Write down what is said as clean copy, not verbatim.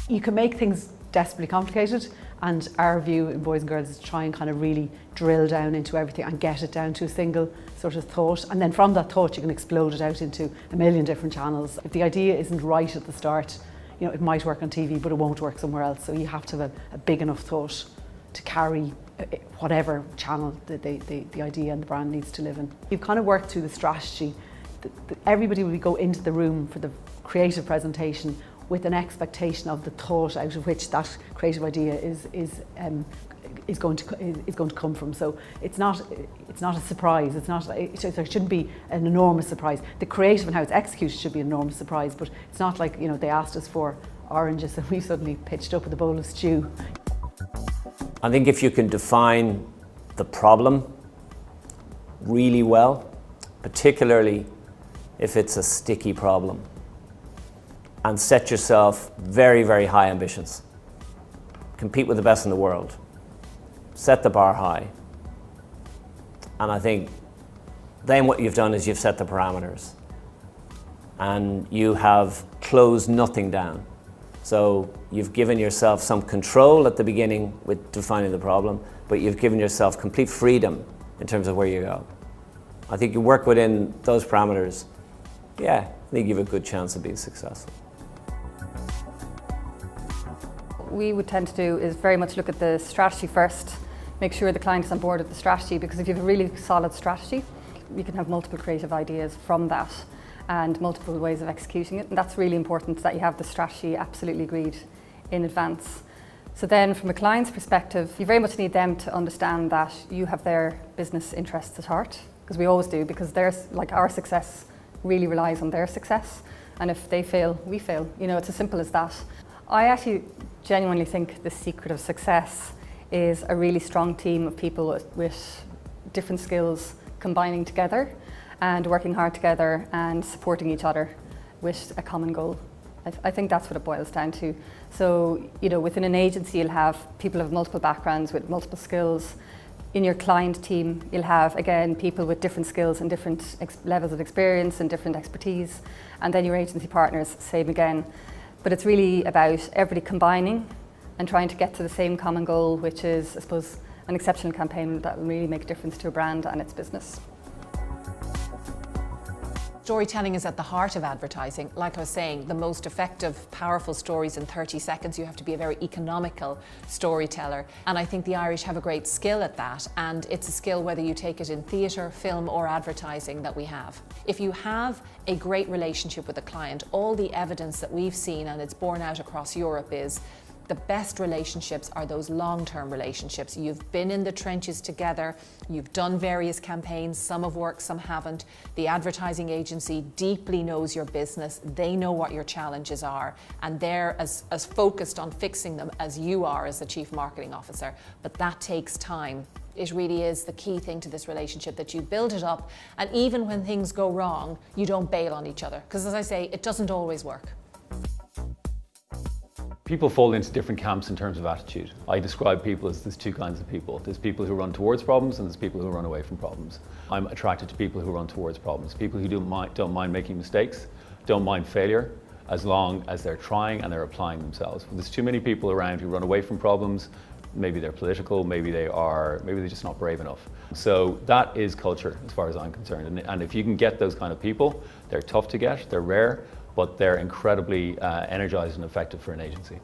You can make things desperately complicated, and our view in Boys and Girls is to try and kind of really drill down into everything and get it down to a single sort of thought, and then from that thought you can explode it out into a million different channels. If the idea isn't right at the start, you know, it might work on TV but it won't work somewhere else, so you have to have a big enough thought to carry whatever channel the idea and the brand needs to live in. You've kind of worked through the strategy. Everybody will go into the room for the creative presentation with an expectation of the thought out of which that creative idea is going to come from. So it's not a surprise. There shouldn't be an enormous surprise. The creative and how it's executed should be an enormous surprise, but it's not like, you know, they asked us for oranges and we suddenly pitched up with a bowl of stew. I think if you can define the problem really well, particularly if it's a sticky problem, and set yourself very, very high ambitions. Compete with the best in the world. Set the bar high. And I think then what you've done is you've set the parameters. And you have closed nothing down. So you've given yourself some control at the beginning with defining the problem, but you've given yourself complete freedom in terms of where you go. I think you work within those parameters, yeah, I think you have a good chance of being successful. We would tend to do is very much look at the strategy first, make sure the client is on board with the strategy, because if you have a really solid strategy, you can have multiple creative ideas from that and multiple ways of executing it, and that's really important that you have the strategy absolutely agreed in advance. So then from a client's perspective, you very much need them to understand that you have their business interests at heart, because we always do, because our success really relies on their success, and if they fail, we fail. You know, it's as simple as that. I actually genuinely think the secret of success is a really strong team of people with different skills combining together and working hard together and supporting each other with a common goal. I think that's what it boils down to. So, you know, within an agency you'll have people of multiple backgrounds with multiple skills. In your client team you'll have, again, people with different skills and different levels of experience and different expertise. And then your agency partners, same again. But it's really about everybody combining and trying to get to the same common goal, which is, I suppose, an exceptional campaign that will really make a difference to a brand and its business. Storytelling is at the heart of advertising. Like I was saying, the most effective, powerful stories in 30 seconds. You have to be a very economical storyteller. And I think the Irish have a great skill at that. And it's a skill whether you take it in theatre, film or advertising that we have. If you have a great relationship with a client, all the evidence that we've seen, and it's borne out across Europe, is the best relationships are those long-term relationships. You've been in the trenches together, you've done various campaigns, some have worked, some haven't. The advertising agency deeply knows your business, they know what your challenges are, and they're as focused on fixing them as you are as the Chief Marketing Officer. But that takes time. It really is the key thing to this relationship, that you build it up, and even when things go wrong, you don't bail on each other. Because as I say, it doesn't always work. People fall into different camps in terms of attitude. I describe people as there's two kinds of people. There's people who run towards problems and there's people who run away from problems. I'm attracted to people who run towards problems, people who don't mind making mistakes, don't mind failure, as long as they're trying and they're applying themselves. But there's too many people around who run away from problems. Maybe they're political, maybe they're just not brave enough. So that is culture as far as I'm concerned. And if you can get those kind of people, they're tough to get, they're rare, but they're incredibly energized and effective for an agency.